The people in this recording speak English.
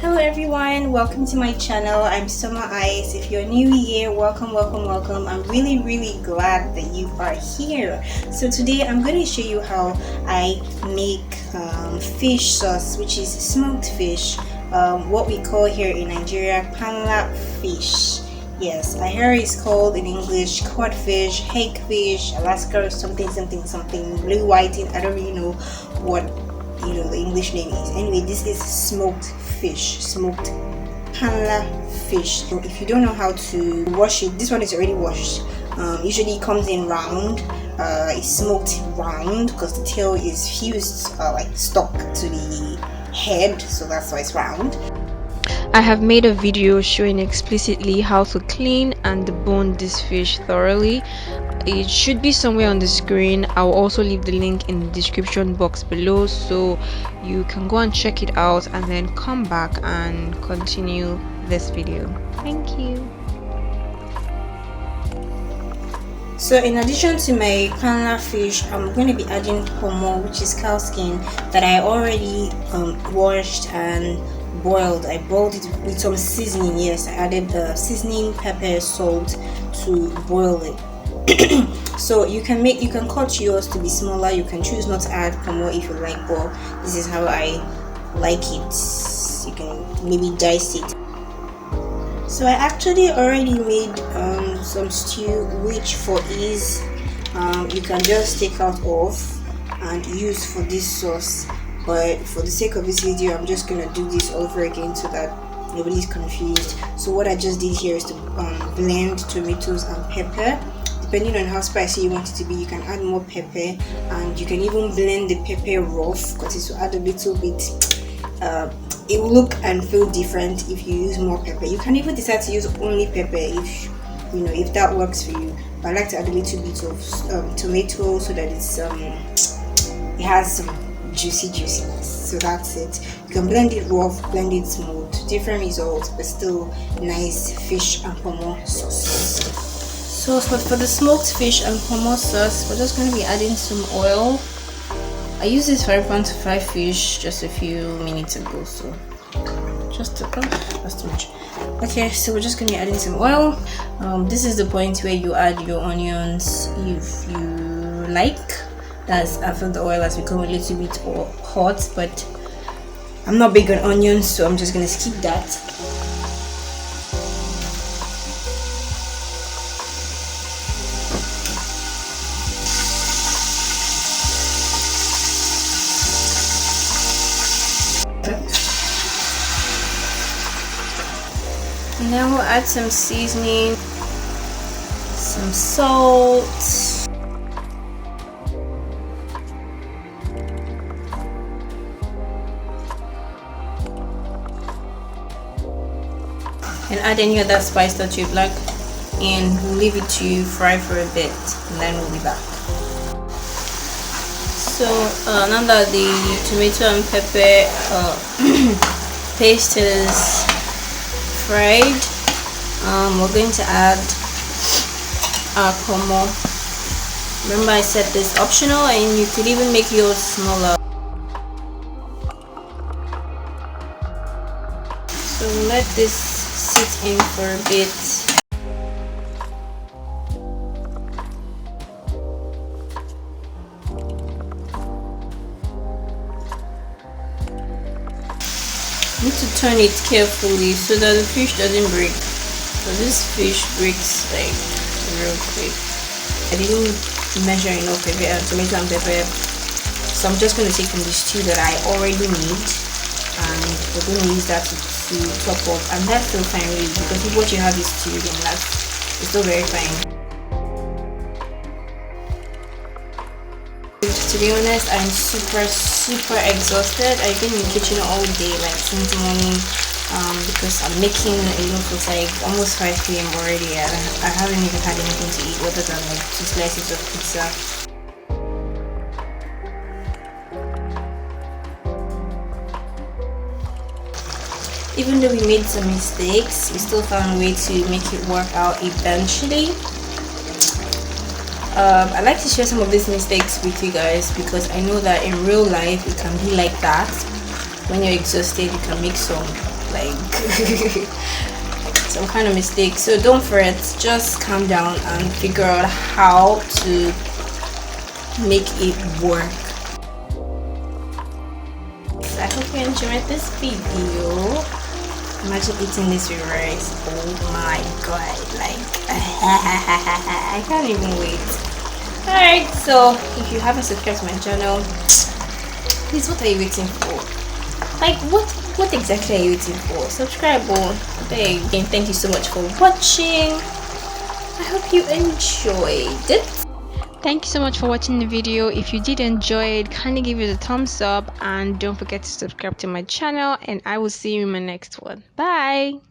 Hello everyone, welcome to my channel. I'm Summer Ice. If you're new here, welcome. I'm really glad that you are here. So today I'm going to show you how I make fish sauce, which is smoked fish, what we call here in Nigeria Panla fish. Yes, I hear it's called in English codfish, hakefish, Alaska, or something, blue whiting. I don't really know what the English name is. Anyway, this is smoked fish, smoked panla fish. So if you don't know how to wash it, this one is already washed. Usually it comes in round. It's smoked round because the tail is fused like stuck to the head, so that's why it's round. I have made a video showing explicitly how to clean and debone this fish thoroughly. It should be somewhere on the screen. I will also leave the link in the description box below so you can go and check it out and then come back and continue this video. Thank you. So in addition to my panla fish, I'm going to be adding pomo, which is cow skin that I already washed and boiled. I boiled it with some seasoning. Yes, I added seasoning, pepper, salt to boil it. So you can cut yours to be smaller. You can choose not to add pomo if you like, but this is how I like it. You can maybe dice it. So I actually already made some stew, which for ease you can just take out of and use for this sauce. But for the sake of this video, I'm just gonna do this over again so that nobody's confused. So what I just did here is to blend tomatoes and pepper. Depending on how spicy you want it to be, you can add more pepper, and you can even blend the pepper rough because it will add a little bit. It will look and feel different if you use more pepper. You can even decide to use only pepper if that works for you. But I like to add a little bit of tomato so that it has some juiciness. So that's it. You can blend it rough, blend it smooth, different results, but still nice fish and pomo sauce. So for the smoked fish and pomo sauce, we're just going to be adding some oil. I used this fry pan to fry fish just a few minutes ago, so that's too much. Okay, so we're just going to be adding some oil. This is the point where you add your onions if you like. That's after the oil has become a little bit hot, but I'm not big on onions, so I'm just going to skip that. And then we'll add some seasoning, some salt, and add any other spice that you'd like, and we'll leave it to fry for a bit, and then we'll be back. So now that the tomato and pepper paste is fried, we're going to add our pomo. Remember, I said this optional, and you could even make yours smaller. So let this sit in for a bit. You need to turn it carefully so that the fish doesn't break. So this fish breaks like real quick. I didn't measure enough pepper and tomato and pepper, so I'm just going to take from the stew that I already made, and we're going to use that to top up, and that's still fine really, because if what you have is stew, then it's still very fine. To be honest, I'm super exhausted. I've been in the kitchen all day, like since morning, because I'm making it's like almost 5 p.m. already. I haven't even had anything to eat other than like 2 slices of pizza. Even though we made some mistakes, we still found a way to make it work out eventually. I like to share some of these mistakes with you guys because I know that in real life it can be like that. when you're exhausted you can make some like some kind of mistake. So don't fret, just calm down and figure out how to make it work. So I hope you enjoyed this video. Imagine eating this with rice. Oh my god, like I can't even wait. Alright, so if you haven't subscribed to my channel, please, what are you waiting for? Like what exactly are you waiting for? Subscribe. There again, thank you so much for watching. I hope you enjoyed it. Thank you so much for watching the video. If you did enjoy it, kindly give it a thumbs up and don't forget to subscribe to my channel, and I will see you in my next one. Bye.